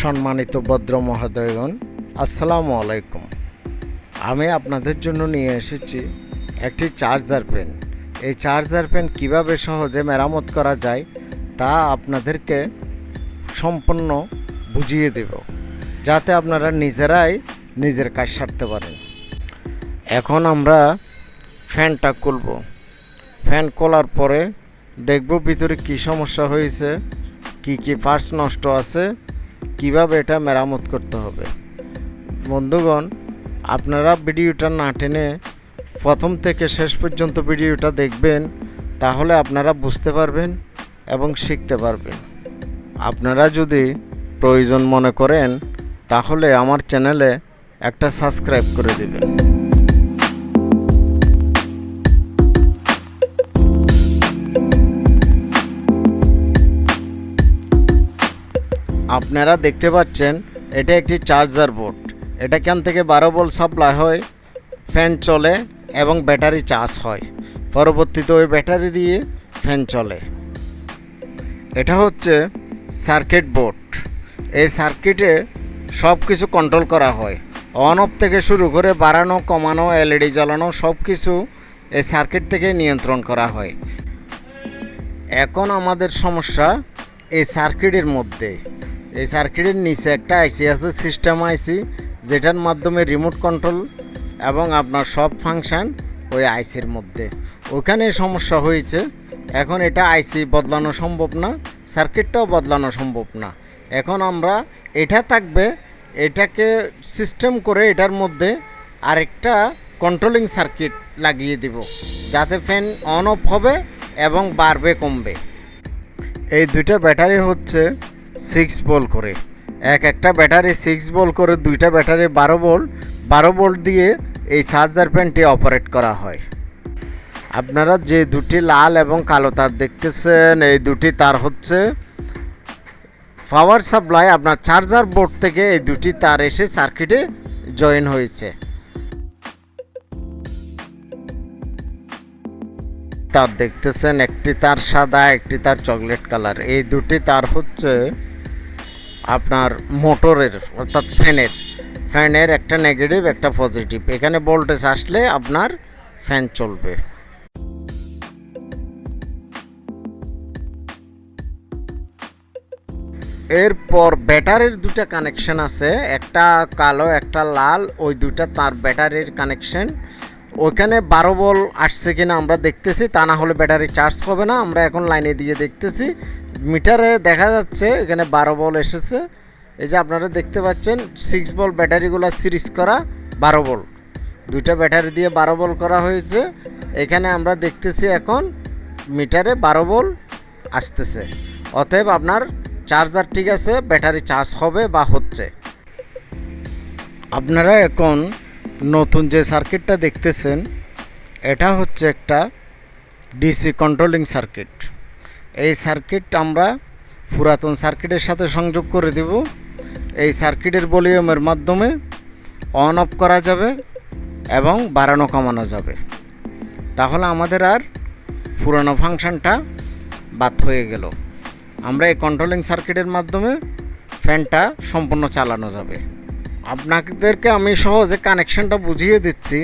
সম্মানিত ভদ্র মহোদয়গণ, আসসালামু আলাইকুম। আমি আপনাদের জন্য নিয়ে এসেছি একটি চার্জার পেন। এই চার্জার পেন কিভাবে সহজে মেরামত করা যায় তা আপনাদেরকে সম্পূর্ণ বুঝিয়ে দেব, যাতে আপনারা নিজেরাই নিজের কাজ সারতে পারেন। এখন আমরা ফ্যানটা খুলব। ফ্যান খোলার পরে দেখব ভিতরে কী সমস্যা হয়েছে, কি কি পার্টস নষ্ট আছে, কিভাবে এটা মেরামত করতে হবে। বন্ধুগণ, আপনারা ভিডিওটা না টেনে প্রথম থেকে শেষ পর্যন্ত ভিডিওটা দেখবেন, তাহলে আপনারা বুঝতে পারবেন এবং শিখতে পারবেন। আপনারা যদি প্রয়োজন মনে করেন তাহলে আমার চ্যানেলে একটা সাবস্ক্রাইব করে দেবেন। আপনারা দেখতে পাচ্ছেন এটা একটি চার্জার বোর্ড। এটা এখান থেকে 12 ভোল্ট সাপ্লাই হয়, ফ্যান চলে এবং ব্যাটারি চার্জ হয়। পরবর্তীতে ওই ব্যাটারি দিয়ে ফ্যান চলে। এটা হচ্ছে সার্কিট বোর্ড। এই সার্কিটে সব কিছু কন্ট্রোল করা হয়, অন অফ থেকে শুরু করে বাড়ানো কমানো, এলইডি জ্বালানো, সব কিছু এই সার্কিট থেকে নিয়ন্ত্রণ করা হয়। এখন আমাদের সমস্যা এই সার্কিটের মধ্যে। এই সার্কিটের নিচে একটা আইসি আছে, সিস্টেম আইসি, যেটার মাধ্যমে রিমোট কন্ট্রোল এবং আপনার সব ফাংশান ওই আইসির মধ্যে। ওখানে সমস্যা হয়েছে। এখন এটা আইসি বদলানো সম্ভব না, সার্কিটটাও বদলানো সম্ভব না। এখন আমরা এটা থাকবে, এটাকে সিস্টেম করে এটার মধ্যে আরেকটা কন্ট্রোলিং সার্কিট লাগিয়ে দিব, যাতে ফ্যান অন অফ হবে এবং বাড়বে কমবে। এই দুইটা ব্যাটারি হচ্ছে 6 ভোল্ট করে, একটা ব্যাটারি 6 ভোল্ট করে, দুইটা ব্যাটারি 12 ভোল্ট দিয়ে এই চার্জার প্যানটি অপারেট করা হয়। আপনারা যে দুটি লাল এবং কালো তার দেখতেছেন, এই দুটি তার হচ্ছে পাওয়ার সাপ্লাই। আপনার চার্জার বোর্ড থেকে এই দুটি তার এসে সার্কিটে জয়েন হয়েছে। তার দেখতেছেন, একটি তার সাদা, একটি তার চকলেট কালার। এই দুটি তার হচ্ছে আপনার মোটরের, অর্থাৎ ফ্যানের একটা নেগেটিভ একটা পজিটিভ। এখানে ভোল্টেজ আসলে আপনার ফ্যান চলবে। এরপর ব্যাটারির দুটা কানেকশন আছে, একটা কালো একটা লাল। ওই দুটা তার ব্যাটারির কানেকশন। ওইখানে 12 ভোল্ট আসছে কিনা আমরা দেখতেছি, তা না হলে ব্যাটারি চার্জ হবে না। আমরা এখন লাইনে দিয়ে দেখতেছি, মিটারে দেখা যাচ্ছে এখানে 12 ভোল্ট এসেছে। এই যে আপনারা দেখতে পাচ্ছেন 6 ভোল্ট ব্যাটারিগুলো সিরিজ করা 12 ভোল্ট, দুইটা ব্যাটারি দিয়ে 12 ভোল্ট করা হয়েছে। এখানে আমরা দেখতেছি এখন মিটারে 12 ভোল্ট আসতেছে। অতএব আপনার চার্জার ঠিক আছে, ব্যাটারি চার্জ হবে বা হচ্ছে। আপনারা এখন নতুন যে সার্কিটটা দেখতেছেন, এটা হচ্ছে একটা ডিসি কন্ট্রোলিং সার্কিট। এই সার্কিট আমরা পুরাতন সার্কিটের সাথে সংযোগ করে দেব। এই সার্কিটের ভলিউমের মাধ্যমে অন অফ করা যাবে এবং বাড়ানো কমানো যাবে। তাহলে আমাদের আর পুরানো ফাংশনটা বাদ হয়ে গেল। আমরা এই কন্ট্রোলিং সার্কিটের মাধ্যমে ফ্যানটা সম্পূর্ণ চালানো যাবে। আপনাদেরকে আমি সহজে কানেকশনটা বুঝিয়ে দিচ্ছি,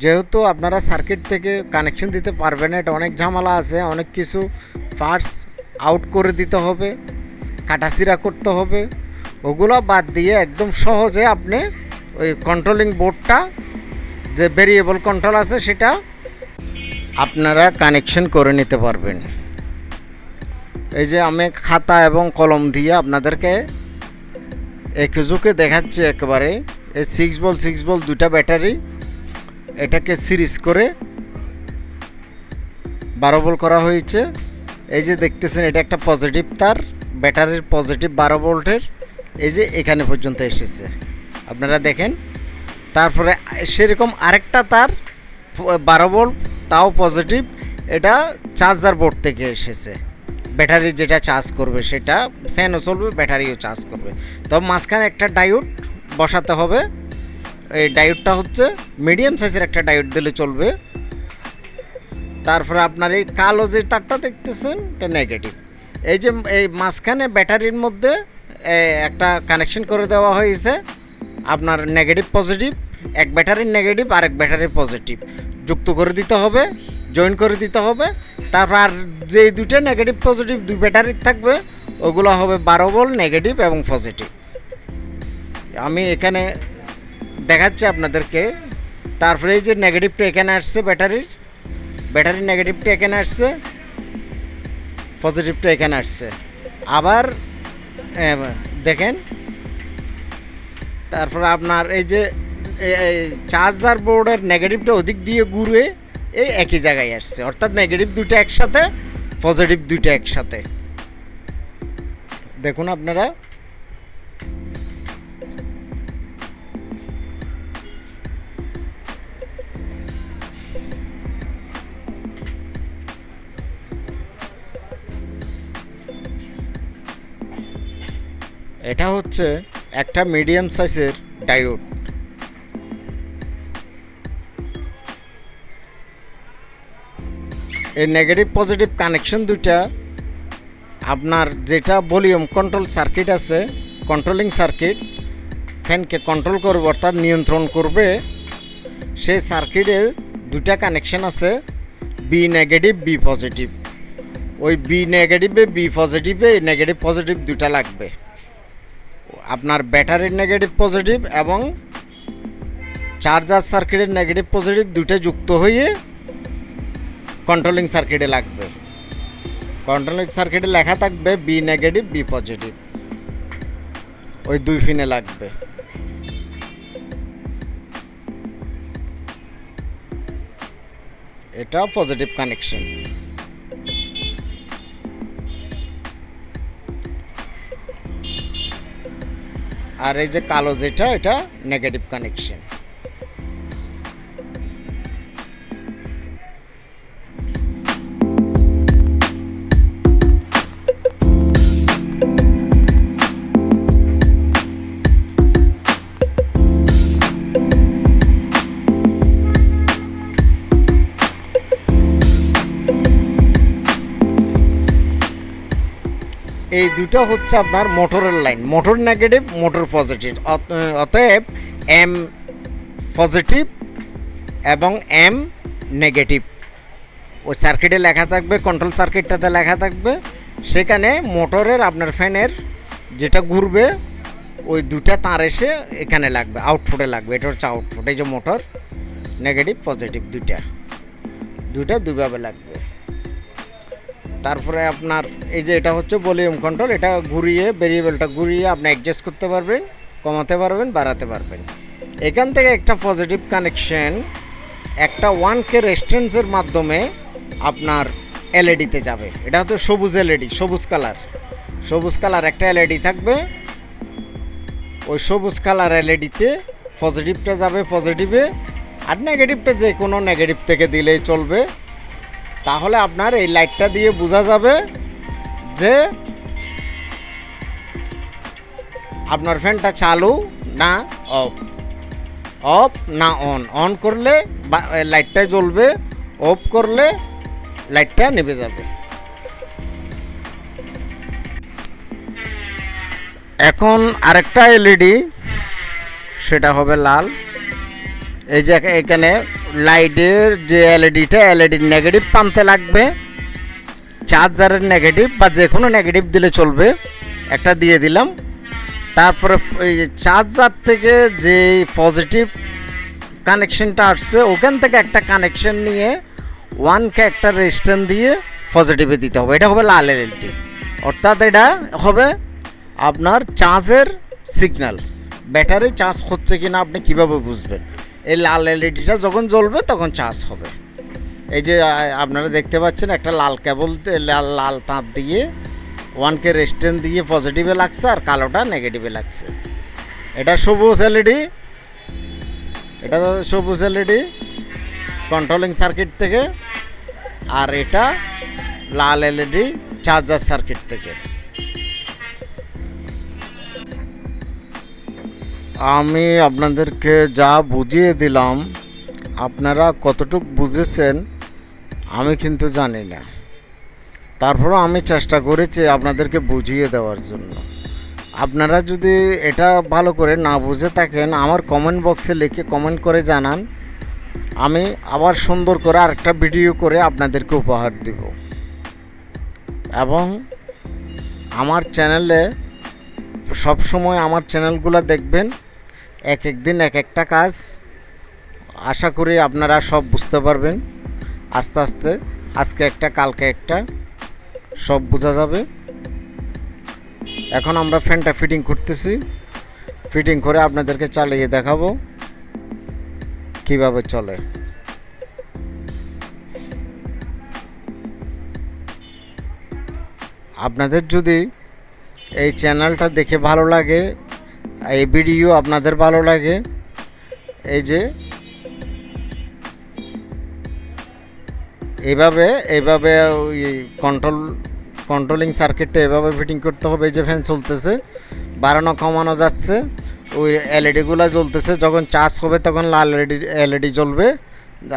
যেহেতু আপনারা সার্কিট থেকে কানেকশন দিতে পারবেন না। এটা অনেক ঝামেলা আছে, অনেক কিছু পার্টস আউট করে দিতে হবে, কাটাছিড়া করতে হবে। ওগুলো বাদ দিয়ে একদম সহজে আপনি ওই কন্ট্রোলিং বোর্ডটা, যে ভেরিয়েবল কন্ট্রোল আছে, সেটা আপনারা কানেকশন করে নিতে পারবেন। এই যে আমি খাতা এবং কলম দিয়ে আপনাদেরকে একজুকে দেখাচ্ছি একেবারে। এই 6 ভোল্ট দুটা ব্যাটারি, এটাকে সিরিজ করে 12 ভোল্ট করা হয়েছে। এই যে দেখতেছেন, এটা একটা পজিটিভ তার, ব্যাটারির পজিটিভ 12 ভোল্টের। এই যে এখানে পর্যন্ত এসেছে, আপনারা দেখেন। তারপরে সেরকম আরেকটা তার 12 ভোল্ট, তাও পজিটিভ। এটা চার্জার বোর্ড থেকে এসেছে। ব্যাটারি যেটা চার্জ করবে সেটা ফ্যানও চলবে, ব্যাটারিও চার্জ করবে। তো মাঝখানে একটা ডায়োড বসাতে হবে। এই ডায়োডটা হচ্ছে মিডিয়াম সাইজের একটা ডায়োড দিলে চলবে। তারপরে আপনার এই কালো যে তারটা দেখতেছেন, এটা নেগেটিভ। এই যে এই মাঝখানে ব্যাটারির মধ্যে একটা কানেকশন করে দেওয়া হয়েছে আপনার নেগেটিভ পজিটিভ, এক ব্যাটারির নেগেটিভ আর এক ব্যাটারির পজিটিভ যুক্ত করে দিতে হবে, জয়েন করে দিতে হবে। তারপর আর যে দুটো নেগেটিভ পজিটিভ দুই ব্যাটারির থাকবে ওগুলো হবে 12 ভোল্ট নেগেটিভ এবং পজিটিভ। আমি এখানে দেখাচ্ছি আপনাদেরকে। তারপরে এই যে নেগেটিভটা এখানে আসছে, ব্যাটারির নেগেটিভটা এখানে আসছে, পজিটিভটা এখানে আসছে। আবার দেখেন, তারপর আপনার এই যে চার্জার বোর্ডের নেগেটিভটা ওদিক দিয়ে ঘুরে এই একই জায়গায় আসছে, অর্থাৎ নেগেটিভ দুটো একসাথে, পজিটিভ দুটো একসাথে। দেখুন আপনারা, এটা হচ্ছে একটা মিডিয়াম সাইজের ডায়োড। এই নেগেটিভ পজিটিভ কানেকশন দুইটা আপনার যেটা ভলিউম কন্ট্রোল সার্কিট আছে, কন্ট্রোলিং সার্কিট, ফ্যানকে কন্ট্রোল করবে অর্থাৎ নিয়ন্ত্রণ করবে, সেই সার্কিটে দুটা কানেকশন আছে, বি নেগেটিভ বি পজিটিভ। ওই বি নেগেটিভে বি পজিটিভে নেগেটিভ পজিটিভ দুটা লাগবে। আপনার ব্যাটারির নেগেটিভ পজিটিভ এবং চার্জার সার্কিটের নেগেটিভ পজিটিভ দুটো যুক্ত হয়ে কন্ট্রোলিং সার্কিটে লাগবে। কন্ট্রোলিং সার্কিটে লেখা থাকবে বি নেগেটিভ বি পজিটিভ, ওই দুই পিনে লাগবে। এটা পজিটিভ কানেকশন। আর এই যে কালো যেটা, এটা নেগেটিভ কানেকশন। এই দুটো হচ্ছে আপনার মোটরের line, motor negative motor positive. অতএব এম পজিটিভ এবং এম নেগেটিভ ওই সার্কিটে লেখা থাকবে, কন্ট্রোল সার্কিটটাতে লেখা থাকবে। সেখানে মোটরের আপনার ফ্যানের যেটা ঘুরবে ওই দুটা তার এসে এখানে লাগবে, আউটপুটে লাগবে। এটা হচ্ছে আউটপুট। এই যে মোটর নেগেটিভ পজিটিভ দুইটা দুইভাবে লাগবে। তারপরে আপনার এই যে এটা হচ্ছে ভলিউম কন্ট্রোল, এটা ঘুরিয়ে ভেরিয়েবলটা ঘুরিয়ে আপনি অ্যাডজাস্ট করতে পারবেন, কমাতে পারবেন, বাড়াতে পারবেন। এখান থেকে একটা পজিটিভ কানেকশন একটা 1K রেজিস্ট্যান্সের মাধ্যমে আপনার এলইডিতে যাবে। এটা হচ্ছে সবুজ এলইডি, সবুজ কালার একটা এলইডি থাকবে। ওই সবুজ কালার এলইডিতে পজিটিভটা যাবে পজিটিভে, আর নেগেটিভটা যে কোনো নেগেটিভ থেকে দিলেই চলবে। তাহলে আপনার এই লাইটটা দিয়ে বোঝা যাবে যে আপনার ফ্যানটা চালু না অফ না অন করলে লাইটটা জ্বলবে, অফ করলে লাইটটা নিভে যাবে। এখন আরেকটা এলইডি, সেটা হবে লাল। এই যে এখানে লাইটের যে এলইডিটা, এলইডির নেগেটিভ পাম্পতে লাগবে, চার্জারের নেগেটিভ বা যে কোনো নেগেটিভ দিলে চলবে, একটা দিয়ে দিলাম। তারপরে এই চার্জার থেকে যে পজিটিভ কানেকশনটা আসছে ওখান থেকে একটা কানেকশন নিয়ে 1K একটা রেজিস্ট্যান্স দিয়ে পজিটিভে দিতে হবে। এটা হবে লাল এলইডি, অর্থাৎ এটা হবে আপনার চার্জের সিগন্যাল। ব্যাটারি চার্জ হচ্ছে কিনা আপনি কিভাবে বুঝবেন? এই লাল এলইডিটা যখন জ্বলবে তখন চার্জ হবে। এই যে আপনারা দেখতে পাচ্ছেন একটা লাল কেবল, লাল তার দিয়ে 1K রেজিস্ট্যান্স দিয়ে পজিটিভে লাগছে আর কালোটা নেগেটিভে লাগছে। এটা সবুজ এলইডি, এটা সবুজ এলইডি কন্ট্রোলিং সার্কিট থেকে, আর এটা লাল এলইডি চার্জার সার্কিট থেকে। আমি আপনাদেরকে যা বুঝিয়ে দিলাম, আপনারা কতটুকু বুঝেছেন আমি কিন্তু জানি না। তারপরও আমি চেষ্টা করেছি আপনাদেরকে বুঝিয়ে দেওয়ার জন্য। আপনারা যদি এটা ভালো করে না বুঝে থাকেন আমার কমেন্ট বক্সে লিখে কমেন্ট করে জানান, আমি আবার সুন্দর করে আরেকটা ভিডিও করে আপনাদেরকে উপহার দিব। এবং আমার চ্যানেলে সব সময় আমার চ্যানেলগুলো দেখবেন, এক এক দিন এক একটা কাজ, আশা করি আপনারা সব বুঝতে পারবেন আস্তে আস্তে। আজকে একটা কালকে একটা সব বোঝা যাবে। এখন আমরা ফ্যানটা ফিটিং করতেছি, ফিটিং করে আপনাদেরকে চালিয়ে দেখাবো কিভাবে চলে। আপনাদের যদি এই চ্যানেলটা দেখে ভালো লাগে, এই ভিডিও আপনাদের ভালো লাগে, এই যে এইভাবে ওই কন্ট্রোলিং সার্কিটটা এভাবে ফিটিং করতে হবে। এই যে ফ্যান চলতেছে, বাড়ানো কমানো যাচ্ছে, ওই এলইডিগুলো জ্বলতেছে। যখন চার্জ হবে তখন লাল এলইডি জ্বলবে,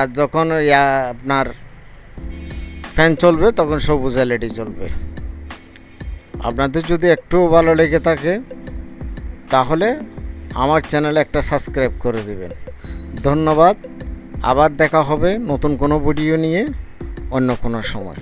আর যখন আপনার ফ্যান চলবে তখন সবুজ এলইডি জ্বলবে। আপনাদের যদি একটুও ভালো লেগে থাকে তাহলে আমার চ্যানেলে একটা সাবস্ক্রাইব করে দিবেন। ধন্যবাদ। আবার দেখা হবে নতুন কোনো ভিডিও নিয়ে অন্য কোনো সময়।